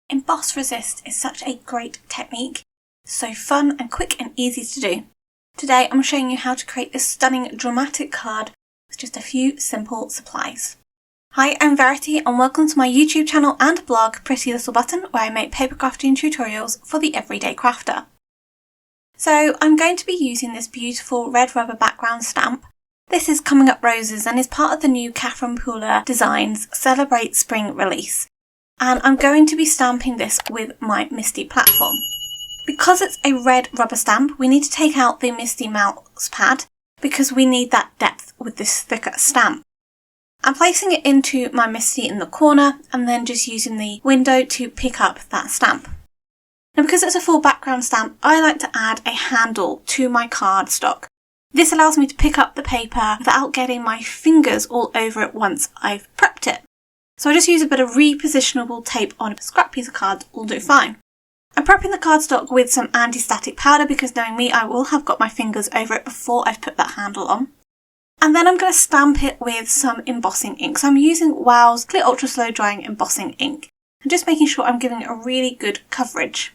Emboss resist is such a great technique, so fun and quick and easy to do. Today I'm showing you how to create this stunning dramatic card with just a few simple supplies. Hi, I'm Verity and welcome to my YouTube channel and blog Pretty Little Button, where I make paper crafting tutorials for the everyday crafter. So I'm going to be using this beautiful red rubber background stamp. This is Coming Up Roses and is part of the new Catherine Pooler Designs Celebrate Spring release. And I'm going to be stamping this with my Misty platform. Because it's a red rubber stamp, we need to take out the Misty mouse pad because we need that depth with this thicker stamp. I'm placing it into my Misty in the corner and then just using the window to pick up that stamp. Now because it's a full background stamp, I like to add a handle to my cardstock. This allows me to pick up the paper without getting my fingers all over it once I've prepped it. So I just use a bit of repositionable tape on a scrap piece of card, will do fine. I'm prepping the cardstock with some anti-static powder because knowing me, I will have got my fingers over it before I've put that handle on. And then I'm going to stamp it with some embossing ink. So I'm using Wow's Clear Ultra Slow Drying Embossing Ink. And just making sure I'm giving it a really good coverage.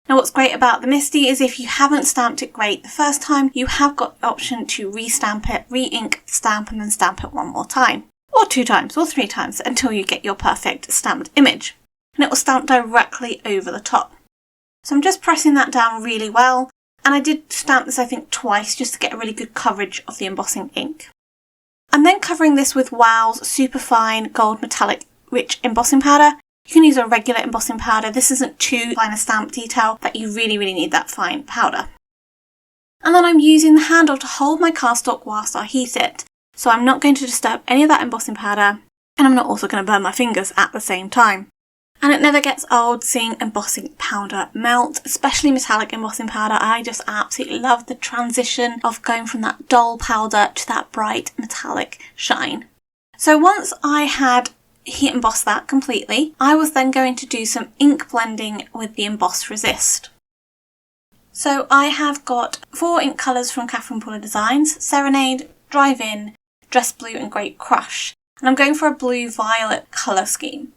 Now what's great about the Misty is if you haven't stamped it great the first time, you have got the option to re-stamp it, re-ink the stamp and then stamp it one more time. Or 2 times or 3 times until you get your perfect stamped image. And it will stamp directly over the top. So I'm just pressing that down really well. And I did stamp this I think twice just to get a really good coverage of the embossing ink. I'm then covering this with Wow's Superfine Gold Metallic Rich Embossing Powder. You can use a regular embossing powder. This isn't too fine a stamp detail that you really need that fine powder. And then I'm using the handle to hold my cardstock whilst I heat it. So I'm not going to disturb any of that embossing powder, and I'm not also going to burn my fingers at the same time. And it never gets old seeing embossing powder melt, especially metallic embossing powder. I just absolutely love the transition of going from that dull powder to that bright metallic shine. So once I had heat embossed that completely, I was then going to do some ink blending with the Emboss Resist. So I have got 4 ink colours from Catherine Pooler Designs: Serenade, Drive In, Dress Blue and Great Crush. And I'm going for a blue-violet colour scheme.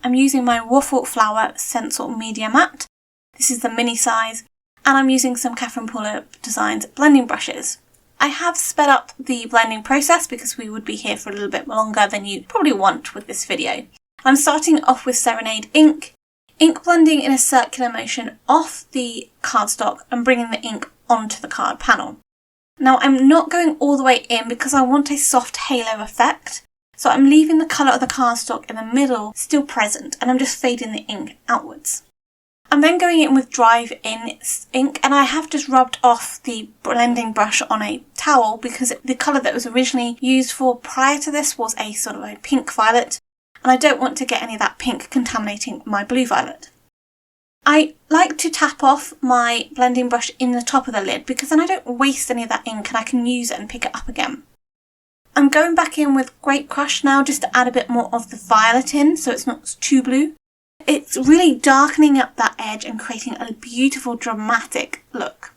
I'm using my Waffle Flower Stencil Media Matte. This is the mini size. And I'm using some Catherine Pooler Designs blending brushes. I have sped up the blending process because we would be here for a little bit longer than you probably want with this video. I'm starting off with Serenade ink blending in a circular motion off the cardstock and bringing the ink onto the card panel. Now I'm not going all the way in because I want a soft halo effect, so I'm leaving the colour of the cardstock in the middle still present and I'm just fading the ink outwards. I'm then going in with Drive In ink and I have just rubbed off the blending brush on a towel because the colour that was originally used for prior to this was a sort of a pink violet and I don't want to get any of that pink contaminating my blue violet. I like to tap off my blending brush in the top of the lid because then I don't waste any of that ink and I can use it and pick it up again. I'm going back in with Great Crush now just to add a bit more of the violet in so it's not too blue. It's really darkening up that edge and creating a beautiful dramatic look.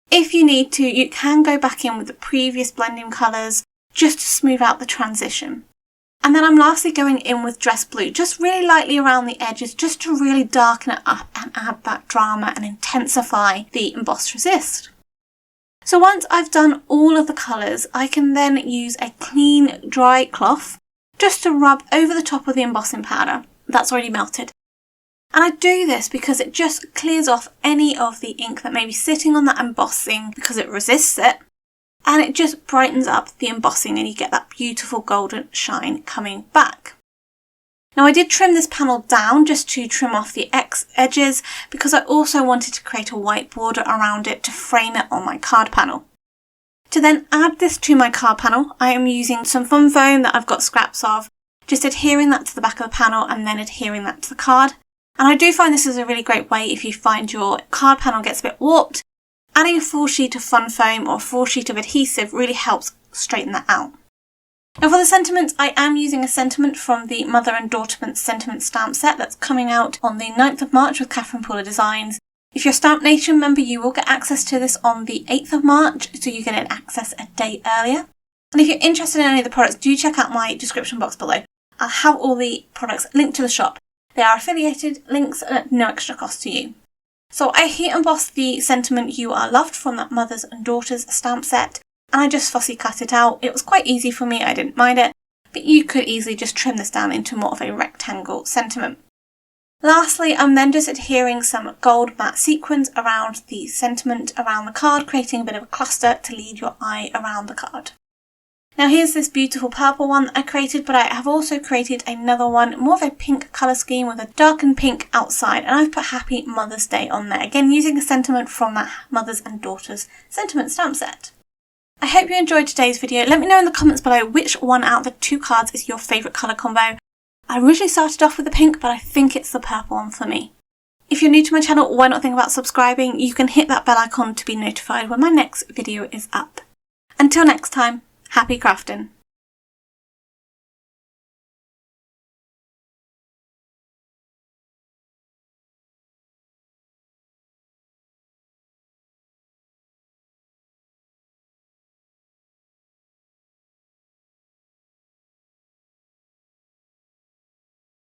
If you need to, you can go back in with the previous blending colours just to smooth out the transition. And then I'm lastly going in with Dress Blue, just really lightly around the edges, just to really darken it up and add that drama and intensify the Emboss Resist. So once I've done all of the colours, I can then use a clean, dry cloth just to rub over the top of the embossing powder that's already melted. And I do this because it just clears off any of the ink that may be sitting on that embossing because it resists it. And it just brightens up the embossing and you get that beautiful golden shine coming back. Now I did trim this panel down just to trim off the edges because I also wanted to create a white border around it to frame it on my card panel. To then add this to my card panel, I am using some fun foam that I've got scraps of, just adhering that to the back of the panel and then adhering that to the card. And I do find this is a really great way if you find your card panel gets a bit warped. Adding a full sheet of fun foam or a full sheet of adhesive really helps straighten that out. Now for the sentiments, I am using a sentiment from the Mother and Daughterment sentiment stamp set that's coming out on the 9th of March with Catherine Pooler Designs. If you're a StampNation member, you will get access to this on the 8th of March, so you get access a day earlier. And if you're interested in any of the products, do check out my description box below. I'll have all the products linked to the shop. They are affiliated links at no extra cost to you. So I heat embossed the Sentiment You Are Loved from that Mothers and Daughters stamp set, and I just fussy cut it out. It was quite easy for me, I didn't mind it, but you could easily just trim this down into more of a rectangle sentiment. Lastly, I'm then just adhering some gold matte sequins around the sentiment around the card, creating a bit of a cluster to lead your eye around the card. Now here's this beautiful purple one that I created, but I have also created another one, more of a pink colour scheme with a darkened pink outside, and I've put Happy Mother's Day on there, again using a sentiment from that Mothers and Daughters sentiment stamp set. I hope you enjoyed today's video. Let me know in the comments below which one out of the two cards is your favourite colour combo. I originally started off with the pink, but I think it's the purple one for me. If you're new to my channel, why not think about subscribing? You can hit that bell icon to be notified when my next video is up. Until next time, happy crafting!